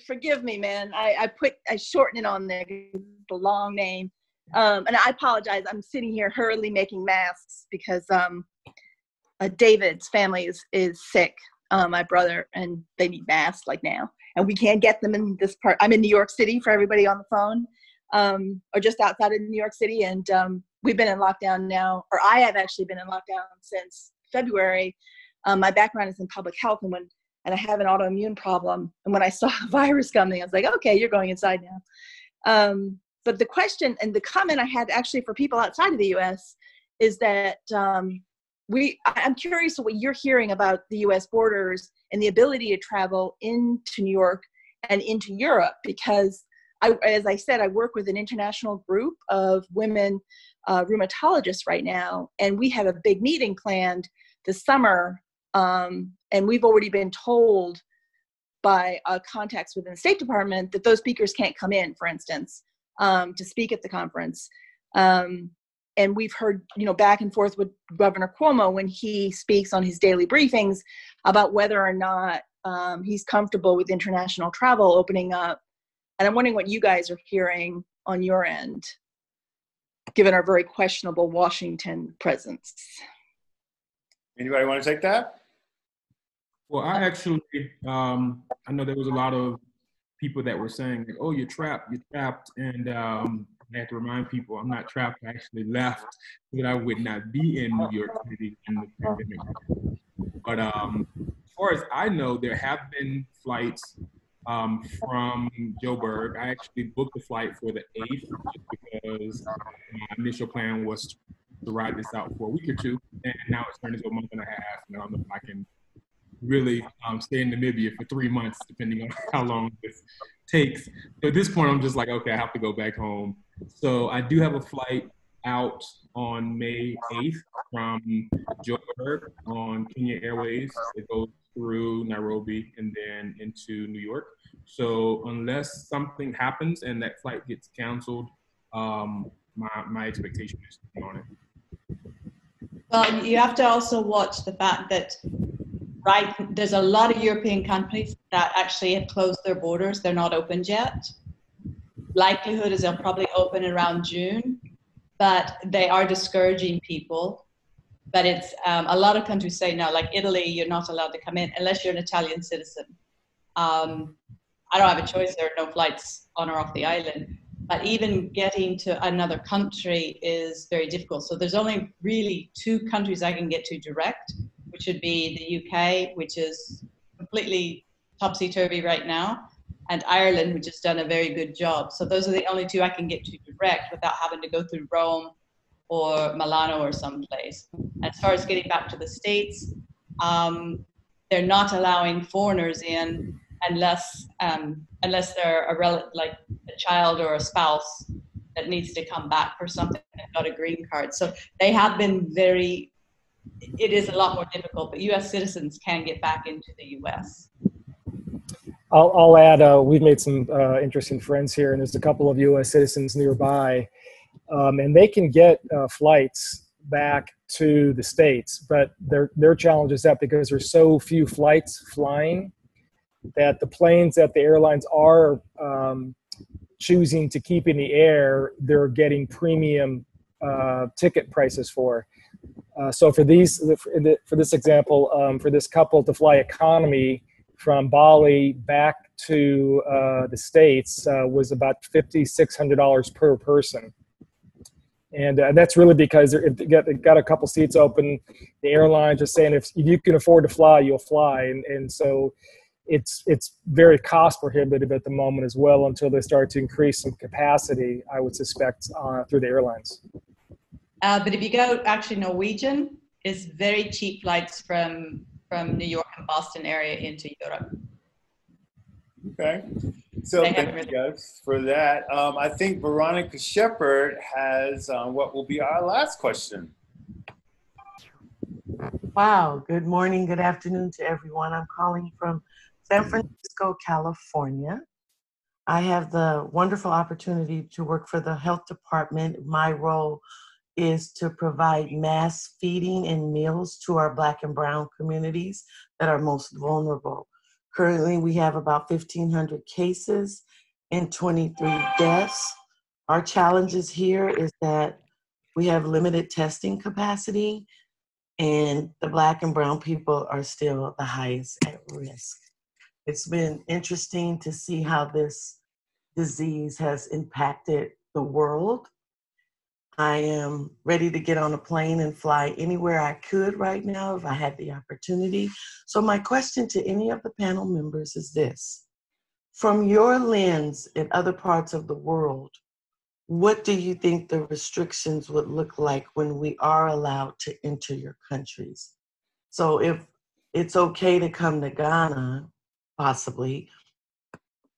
S11: Forgive me, man. I shortened it on there, the long name. And I apologize. I'm sitting here hurriedly making masks because David's family is sick, my brother, and they need masks like now. And we can't get them in this part. I'm in New York City for everybody on the phone, or just outside of New York City. And we've been in lockdown now, or I have actually been in lockdown since February. My background is in public health, and I have an autoimmune problem. And when I saw the virus coming, I was like, okay, you're going inside now. But the question and the comment I had actually for people outside of the U.S. is that I'm curious what you're hearing about the U.S. borders and the ability to travel into New York and into Europe, because as I said, I work with an international group of women rheumatologists right now, and we have a big meeting planned this summer, and we've already been told by contacts within the State Department that those speakers can't come in, for instance, to speak at the conference. And we've heard, back and forth with Governor Cuomo when he speaks on his daily briefings about whether or not he's comfortable with international travel opening up. And I'm wondering what you guys are hearing on your end, given our very questionable Washington presence.
S1: Anybody want to take that?
S6: Well, I actually, I know there was a lot of people that were saying, like, oh, you're trapped. And I have to remind people I'm not trapped. I actually left so that I would not be in New York City in the pandemic. But as far as I know, there have been flights from Joburg. I actually booked a flight for the 8th just because my initial plan was to ride this out for a week or two. And now it's turned into a month and a half. And I don't know if I can really stay in Namibia for 3 months, depending on how long this takes. So at this point, I'm just like, okay, I have to go back home. So I do have a flight out on May 8th from Joburg on Kenya Airways. It goes through Nairobi and then into New York. So unless something happens and that flight gets canceled, my expectation is to be on it.
S5: Well, you have to also watch the fact that there's a lot of European countries that actually have closed their borders. They're not opened yet. Likelihood is they'll probably open around June, but they are discouraging people. But it's a lot of countries say no, like Italy, you're not allowed to come in unless you're an Italian citizen. I don't have a choice. There are no flights on or off the island. But even getting to another country is very difficult. So there's only really 2 countries I can get to direct, which would be the UK, which is completely topsy-turvy right now, and Ireland, which has done a very good job. So those are the only 2 I can get to direct without having to go through Rome or Milano or someplace. As far as getting back to the States, they're not allowing foreigners in unless they're a relative, like a child or a spouse that needs to come back for something and got a green card. So they have been it is a lot more difficult, but U.S. citizens can get back into the U.S.
S3: I'll add, we've made some interesting friends here, and there's a couple of U.S. citizens nearby, and they can get flights back to the States, but their challenge is that because there's so few flights flying, that the planes that the airlines are choosing to keep in the air, they're getting premium ticket prices for. So for this example, for this couple to fly economy from Bali back to the States was about $5,600 per person. And that's really because they got a couple seats open. The airlines are saying if you can afford to fly, you'll fly. And so it's very cost prohibitive at the moment as well until they start to increase some capacity, I would suspect, through the airlines.
S5: But if you go, actually Norwegian is very cheap flights from New York and Boston area into Europe.
S1: Okay. So thank you guys for that. I think Veronica Shepard has what will be our last question.
S12: Wow. Good morning, good afternoon to everyone. I'm calling from San Francisco, California. I have the wonderful opportunity to work for the health department. My role is to provide mass feeding and meals to our Black and Brown communities that are most vulnerable. Currently, we have about 1,500 cases and 23 deaths. Our challenges here is that we have limited testing capacity, and the Black and Brown people are still the highest at risk. It's been interesting to see how this disease has impacted the world. I am ready to get on a plane and fly anywhere I could right now if I had the opportunity. So my question to any of the panel members is this. From your lens in other parts of the world, what do you think the restrictions would look like when we are allowed to enter your countries? So if it's okay to come to Ghana, possibly,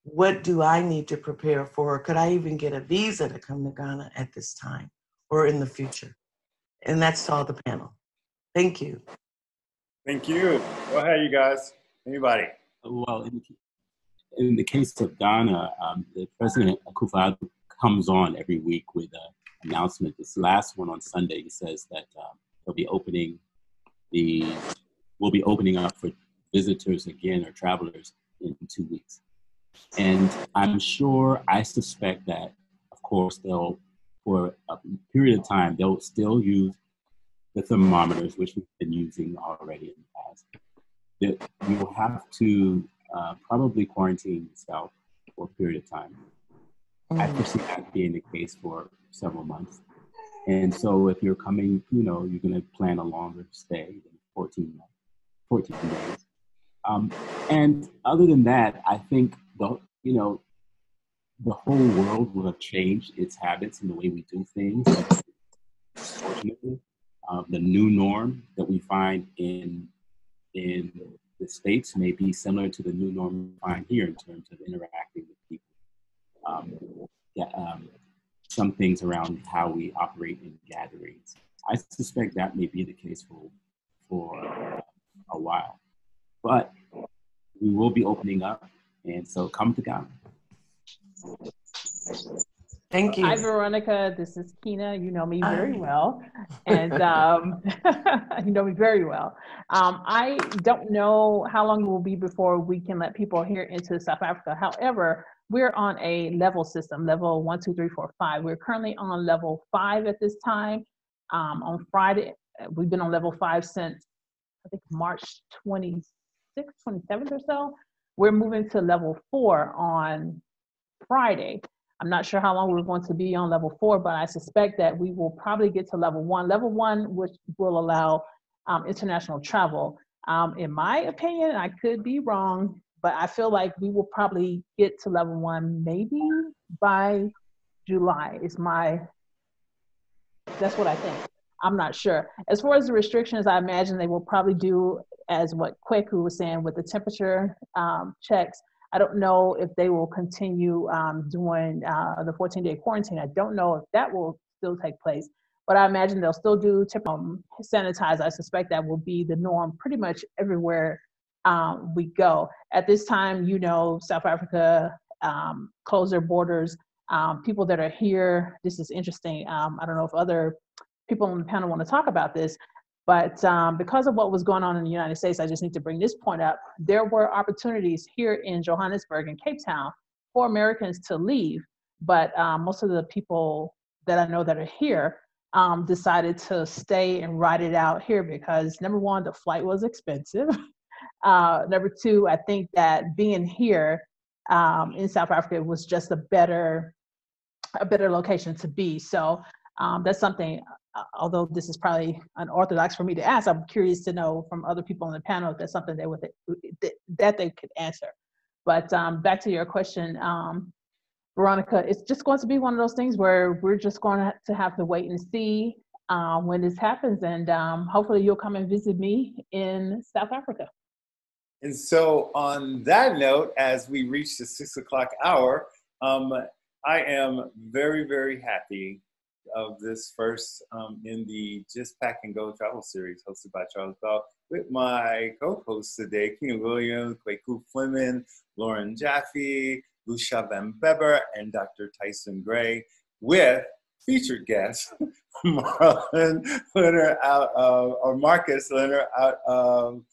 S12: what do I need to prepare for? Could I even get a visa to come to Ghana at this time or in the future? And that's all the panel. Thank you.
S1: Thank you. Go ahead, you guys. Anybody?
S4: Well, in the case of Ghana, the President Akufo-Addo comes on every week with an announcement. This last one on Sunday, he says that we'll be opening up for visitors again or travelers in 2 weeks. And I suspect that, of course, for a period of time, they'll still use the thermometers, which we've been using already in the past. You will have to probably quarantine yourself for a period of time. I foresee that being the case for several months. And so if you're coming, you're going to plan a longer stay than 14 days. And other than that, I think the whole world will have changed its habits and the way we do things. Fortunately, the new norm that we find in the States may be similar to the new norm fine here in terms of interacting with people. Some things around how we operate in gatherings. I suspect that may be the case for a while, but we will be opening up, and so come to Ghana.
S12: Thank you.
S2: Hi, Veronica. This is Kina. You know me very well. And you know me very well. I don't know how long it will be before we can let people here into South Africa. However, we're on a level system, level 1, 2, 3, 4, 5. We're currently on level 5 at this time. On Friday, we've been on level 5 since, I think, March 26th, 27th or so. We're moving to level 4 on Friday. I'm not sure how long we're going to be on level 4, but I suspect that we will probably get to level 1. Level 1, which will allow international travel. In my opinion, I could be wrong, but I feel like we will probably get to level 1 maybe by July. That's what I think. I'm not sure. As far as the restrictions, I imagine they will probably do as what Kweku was saying with the temperature checks. I don't know if they will continue doing the 14-day quarantine. I don't know if that will still take place, but I imagine they'll still do sanitize. I suspect that will be the norm pretty much everywhere we go. At this time, you know, South Africa closed their borders. People that are here, this is interesting. I don't know if other people on the panel want to talk about this, but because of what was going on in the United States, I just need to bring this point up. There were opportunities here in Johannesburg and Cape Town for Americans to leave, but most of the people that I know that are here decided to stay and ride it out here because, number one, the flight was expensive. Number two, I think that being here in South Africa was just a better location to be. So that's something, although this is probably unorthodox for me to ask, I'm curious to know from other people on the panel if that's something that they could answer. But back to your question, Veronica, it's just going to be one of those things where we're just going to have to wait and see when this happens, and hopefully you'll come and visit me in South Africa.
S1: And so on that note, as we reach the 6 o'clock hour, I am very, very happy of this first in the Just Pack and Go travel series hosted by Charles Belk with my co-hosts today, Kina Williams, Kweku Fleming, Lauren Jaffe, Lucia Van Beber, and Dr. Tyson Gray, with featured guests, Marlon Leonard or Marcus Leonard out of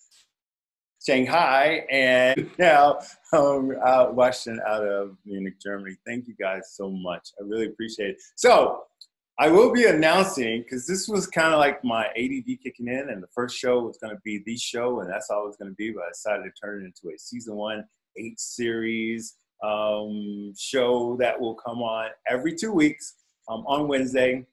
S1: Shanghai, and now Washington out of Munich, Germany. Thank you guys so much. I really appreciate it. So I will be announcing, because this was kind of like my ADD kicking in, and the first show was going to be the show, and that's all it was going to be, but I decided to turn it into a season 1, 8 series show that will come on every 2 weeks on Wednesday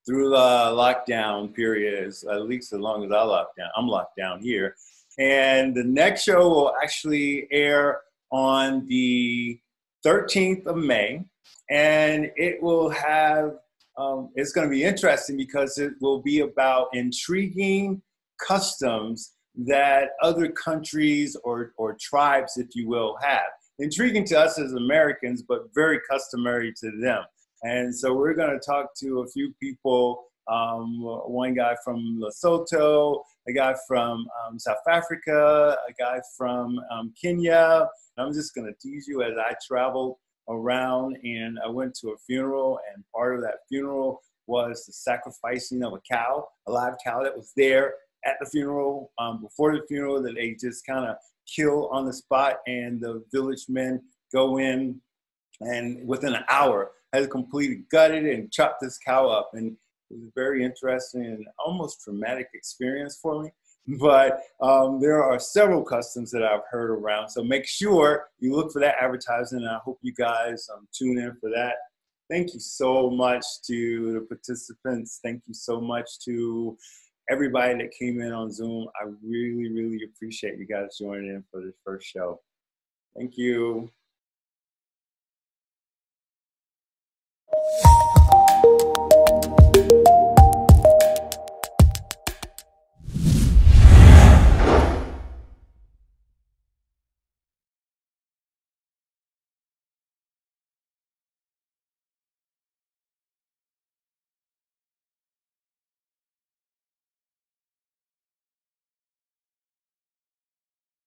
S1: through the lockdown period, at least as long as I'm locked down here. And the next show will actually air on the 13th of May, and it will have it's going to be interesting because it will be about intriguing customs that other countries or tribes, if you will, have. Intriguing to us as Americans, but very customary to them. And so we're going to talk to a few people, one guy from Lesotho, a guy from South Africa, a guy from Kenya. I'm just going to tease you as I traveled around, and I went to a funeral, and part of that funeral was the sacrificing of a cow, a live cow that was there at the funeral, before the funeral, that they just kind of kill on the spot, and the village men go in and within an hour has completely gutted and chopped this cow up. And it was a very interesting and almost traumatic experience for me. But there are several customs that I've heard around. So make sure you look for that advertising, and I hope you guys tune in for that. Thank you so much to the participants. Thank you so much to everybody that came in on Zoom. I really, really appreciate you guys joining in for this first show. Thank you.